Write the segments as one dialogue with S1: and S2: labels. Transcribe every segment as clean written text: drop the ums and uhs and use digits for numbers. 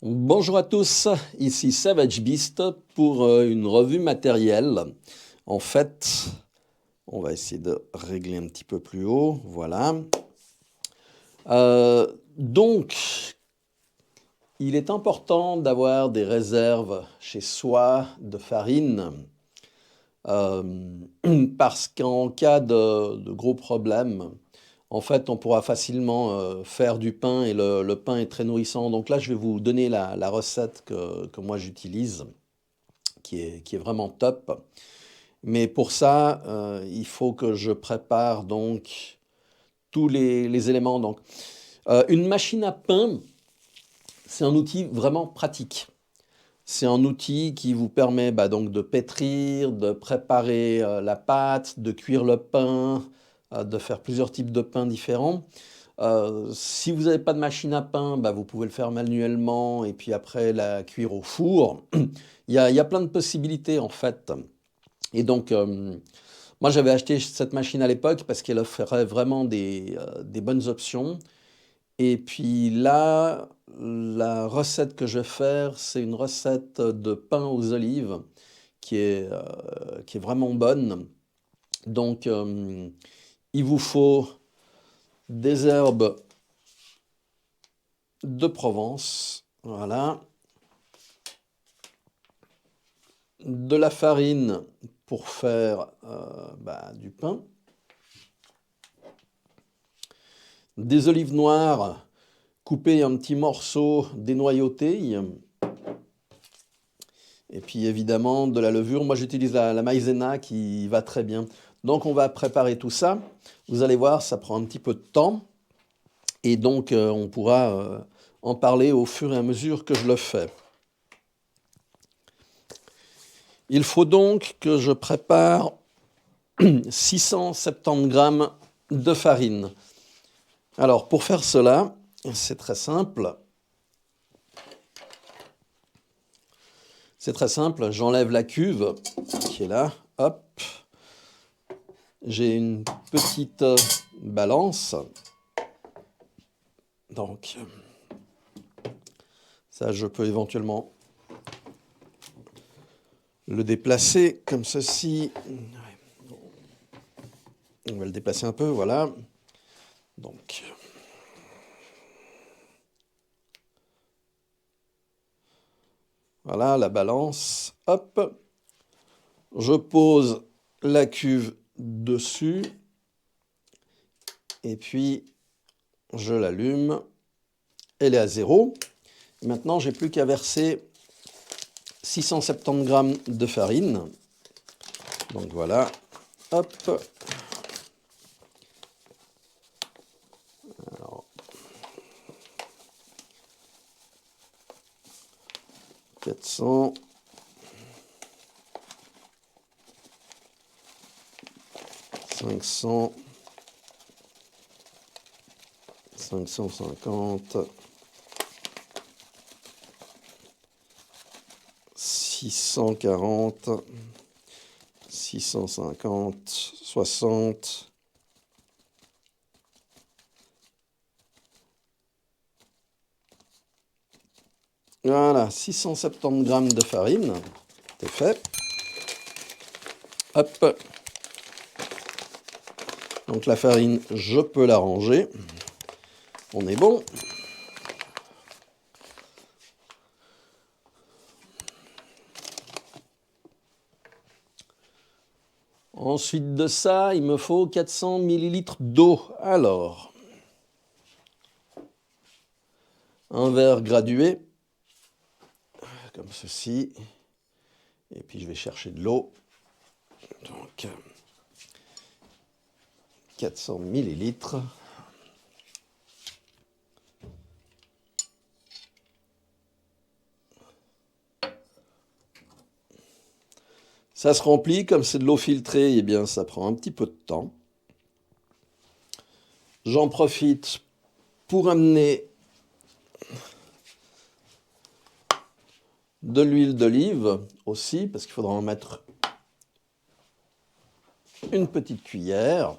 S1: Bonjour à tous, ici Savage Beast pour une revue matérielle. En fait, on va essayer de régler un petit peu plus haut, voilà. Donc, il est important d'avoir des réserves chez soi de farine euh, parce qu'en cas de gros problèmes, en fait, on pourra facilement faire du pain et le pain est très nourrissant. Donc là, je vais vous donner la recette que moi j'utilise, qui est vraiment top. Mais pour ça, il faut que je prépare donc tous les éléments. Donc, une machine à pain, c'est un outil vraiment pratique. C'est un outil qui vous permet donc de pétrir, de préparer la pâte, de cuire le pain, de faire plusieurs types de pains différents. Si vous n'avez pas de machine à pain, vous pouvez le faire manuellement et puis après la cuire au four. Il y a plein de possibilités en fait. Et donc, moi j'avais acheté cette machine à l'époque parce qu'elle offrait vraiment des bonnes options. Et puis là, la recette que je vais faire, c'est une recette de pain aux olives qui est vraiment bonne. Donc, il vous faut des herbes de Provence, voilà, de la farine pour faire du pain, des olives noires coupées en petits morceaux dénoyautés, et puis évidemment de la levure. Moi j'utilise la maïzena qui va très bien. Donc on va préparer tout ça. Vous allez voir, ça prend un petit peu de temps, et donc on pourra en parler au fur et à mesure que je le fais. Il faut donc que je prépare 670 grammes de farine. Alors pour faire cela, c'est très simple. C'est très simple, j'enlève la cuve qui est là, hop. J'ai une petite balance. Donc, ça je peux éventuellement le déplacer comme ceci. On va le déplacer un peu, voilà. Donc, voilà la balance. Hop. Je pose la cuve dessus. Et puis, je l'allume. Elle est à 0. Maintenant, j'ai plus qu'à verser 670 grammes de farine. Donc voilà. Hop. Alors, 400. 500. 550. 640. 650. 60. Voilà, 670 grammes de farine, c'est fait. Hop. Donc la farine, je peux la ranger. On est bon. Ensuite de ça, il me faut 400 millilitres d'eau. Alors, un verre gradué, comme ceci. Et puis je vais chercher de l'eau. Donc, 400 millilitres. Ça se remplit, comme c'est de l'eau filtrée, eh bien ça prend un petit peu de temps. J'en profite pour amener de l'huile d'olive aussi, parce qu'il faudra en mettre une petite cuillère.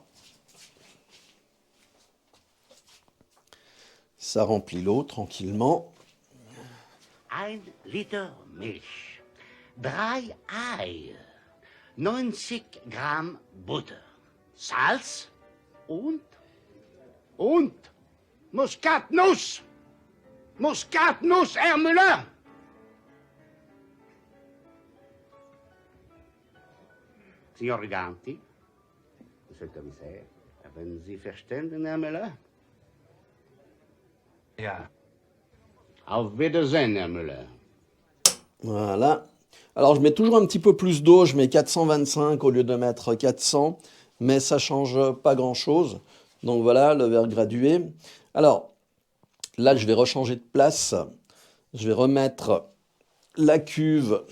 S1: Ça remplit l'eau tranquillement.
S2: 1 Liter Milch, 3 Eier, 90 Gramm Butter, Salz und Muskatnuss. Muskatnuss, Herr Müller. Signor Riganti, Monsieur le Commissaire, haben Sie verstanden, Herr Müller?
S3: Ja.
S2: Auf Wiedersehen, Herr Müller.
S1: Voilà. Alors je mets toujours un petit peu plus d'eau, je mets 425 au lieu de mettre 400, mais ça change pas grand-chose. Donc voilà, le verre gradué. Alors là, je vais rechanger de place. Je vais remettre la cuve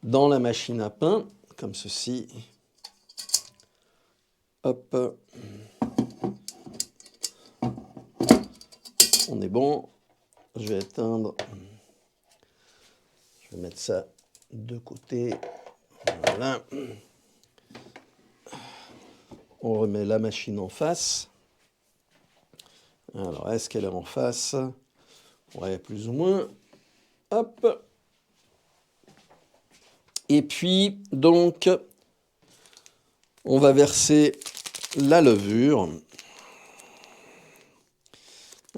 S1: dans la machine à pain, comme ceci. Hop. On est bon. Je vais éteindre. Je vais mettre ça de côté. Voilà. On remet la machine en face. Alors, est-ce qu'elle est en face? Ouais, plus ou moins. Hop. Et puis, donc, on va verser la levure.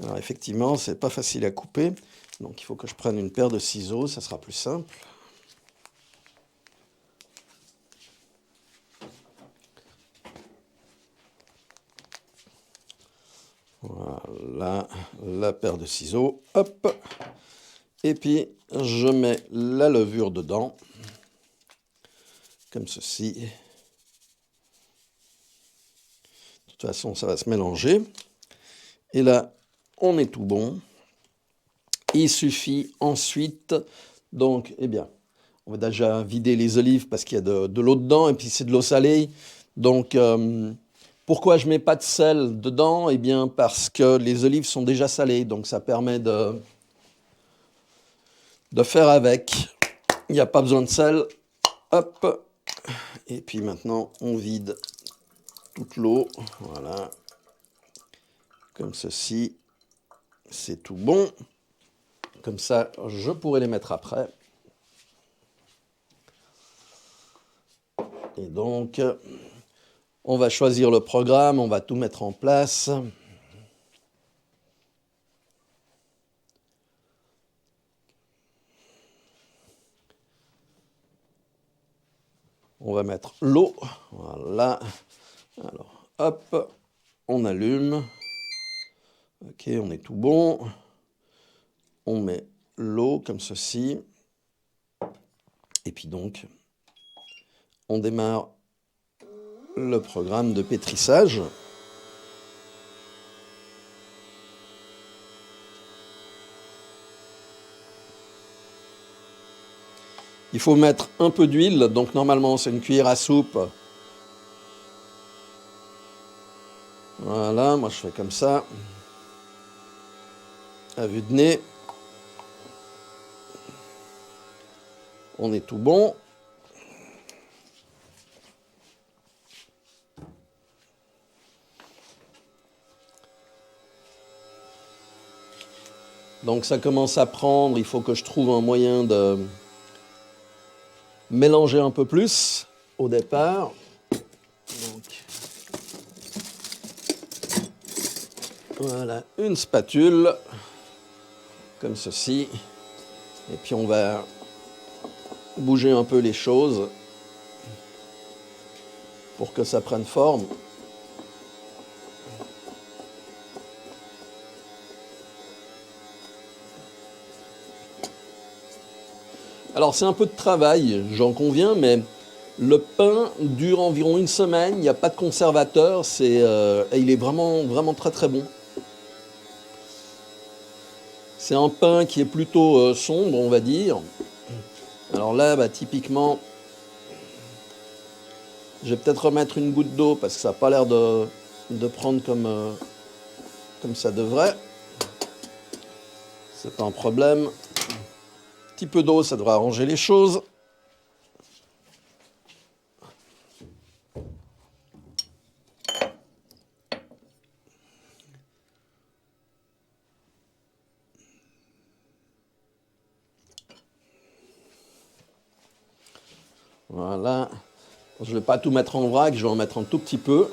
S1: Alors, effectivement, c'est pas facile à couper. Donc, il faut que je prenne une paire de ciseaux, ça sera plus simple. Voilà, la paire de ciseaux, hop. Et puis, je mets la levure dedans, comme ceci. De toute façon, ça va se mélanger. Et là, on est tout bon. Il suffit ensuite, donc, eh bien, on va déjà vider les olives parce qu'il y a de l'eau dedans, et puis c'est de l'eau salée. Donc, pourquoi je ne mets pas de sel dedans? Eh bien, parce que les olives sont déjà salées, donc ça permet de faire avec. Il n'y a pas besoin de sel. Hop. Et puis maintenant, on vide toute l'eau. Voilà. Comme ceci. C'est tout bon. Comme ça, je pourrai les mettre après. Et donc, on va choisir le programme, on va tout mettre en place. On va mettre l'eau. Voilà. Alors, hop, on allume. Ok, on est tout bon. On met l'eau comme ceci. Et puis donc, on démarre le programme de pétrissage. Il faut mettre un peu d'huile, donc normalement c'est une cuillère à soupe. Voilà, moi je fais comme ça, à vue de nez. On est tout bon. Donc ça commence à prendre, il faut que je trouve un moyen de mélanger un peu plus au départ. Donc, voilà, une spatule, comme ceci. Et puis on va bouger un peu les choses pour que ça prenne forme. Alors c'est un peu de travail, j'en conviens, mais le pain dure environ une semaine, il n'y a pas de conservateur, et il est vraiment, vraiment très très bon. C'est un pain qui est plutôt sombre, on va dire. Alors là, bah, typiquement, je vais peut-être remettre une goutte d'eau parce que ça n'a pas l'air de prendre comme ça devrait. C'est pas un problème. Un petit peu d'eau, ça devrait arranger les choses. Voilà. Je ne vais pas tout mettre en vrac, je vais en mettre un tout petit peu.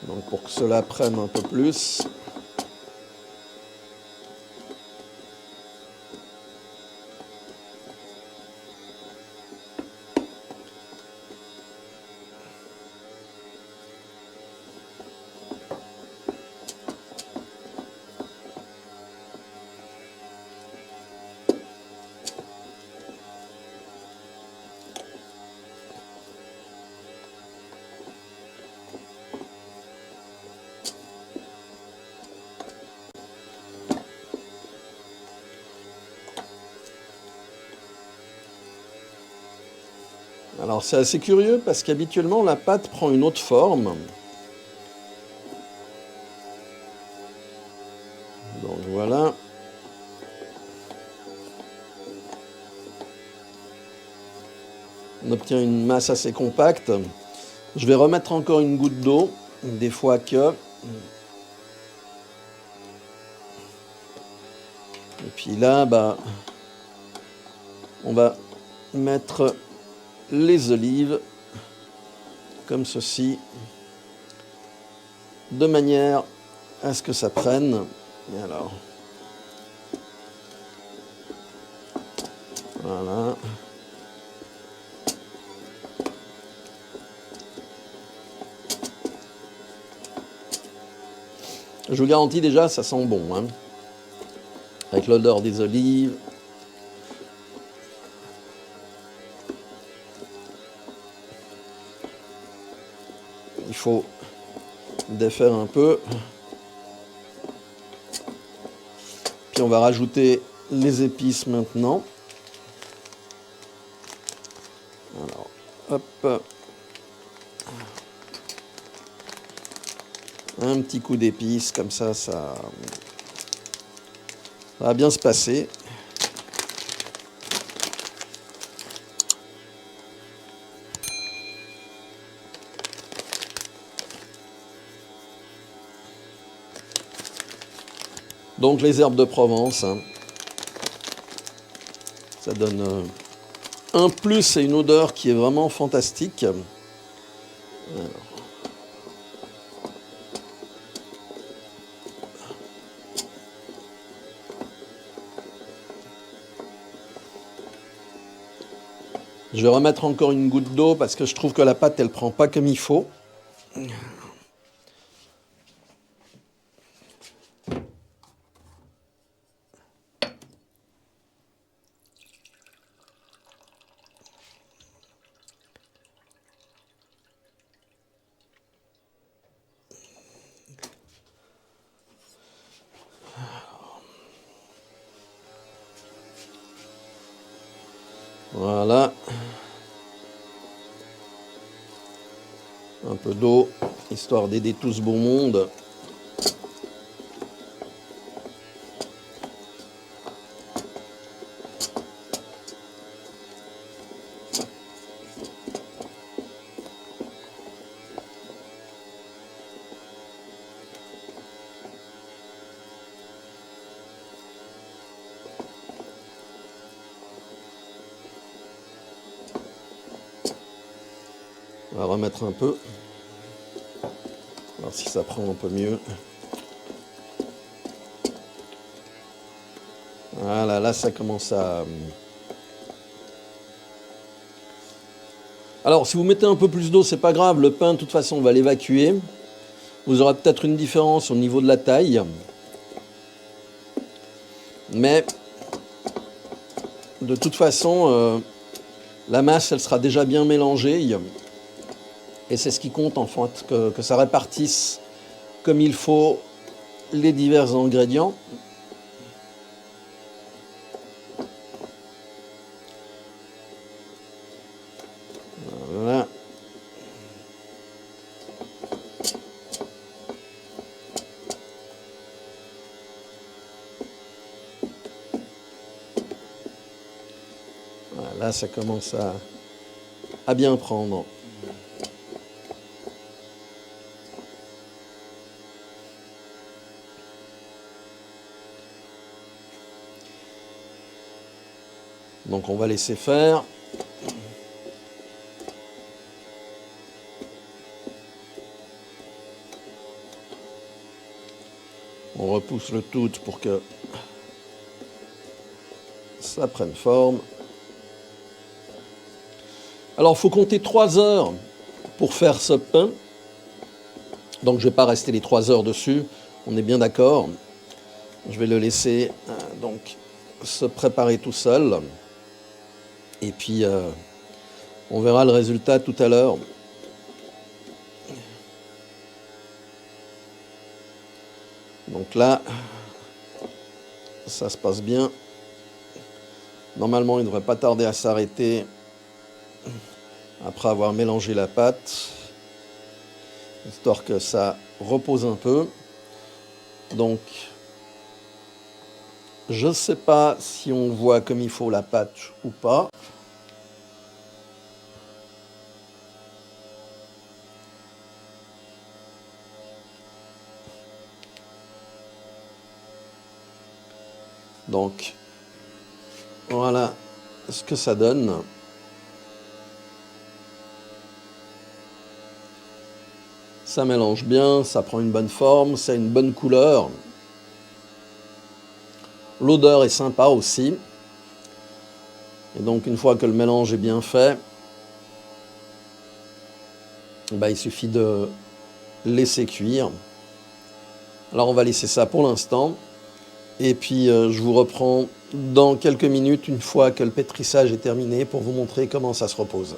S1: Donc pour que cela prenne un peu plus. Alors c'est assez curieux parce qu'habituellement la pâte prend une autre forme. Donc voilà. On obtient une masse assez compacte. Je vais remettre encore une goutte d'eau, des fois que. Et puis là, bah, on va mettre les olives comme ceci, de manière à ce que ça prenne. Et alors, voilà. Je vous garantis déjà, ça sent bon, hein, avec l'odeur des olives. Il faut défaire un peu. Puis on va rajouter les épices maintenant. Alors, hop. Un petit coup d'épices, comme ça va bien se passer. Donc les herbes de Provence, hein, ça donne un plus et une odeur qui est vraiment fantastique. Alors. Je vais remettre encore une goutte d'eau parce que je trouve que la pâte, elle prend pas comme il faut. Voilà. Un peu d'eau, histoire d'aider tout ce beau monde. On va remettre un peu. Alors si ça prend un peu mieux. Voilà, là ça commence à... Alors si vous mettez un peu plus d'eau, c'est pas grave. Le pain, de toute façon, on va l'évacuer. Vous aurez peut-être une différence au niveau de la taille. Mais de toute façon, la masse, elle sera déjà bien mélangée. Et c'est ce qui compte en fait, que ça répartisse comme il faut les divers ingrédients. Voilà. Voilà, là, ça commence à bien prendre. Donc on va laisser faire. On repousse le tout pour que ça prenne forme. Alors il faut compter 3 heures pour faire ce pain. Donc je ne vais pas rester les 3 heures dessus, on est bien d'accord. Je vais le laisser donc se préparer tout seul. Et puis on verra le résultat tout à l'heure. Donc là, ça se passe bien. Normalement, il ne devrait pas tarder à s'arrêter après avoir mélangé la pâte, histoire que ça repose un peu. Donc, je ne sais pas si on voit comme il faut la pâte ou pas. Donc, voilà ce que ça donne. Ça mélange bien, ça prend une bonne forme, ça a une bonne couleur. L'odeur est sympa aussi. Et donc, une fois que le mélange est bien fait, il suffit de laisser cuire. Alors, on va laisser ça pour l'instant. Et puis, je vous reprends dans quelques minutes, une fois que le pétrissage est terminé, pour vous montrer comment ça se repose.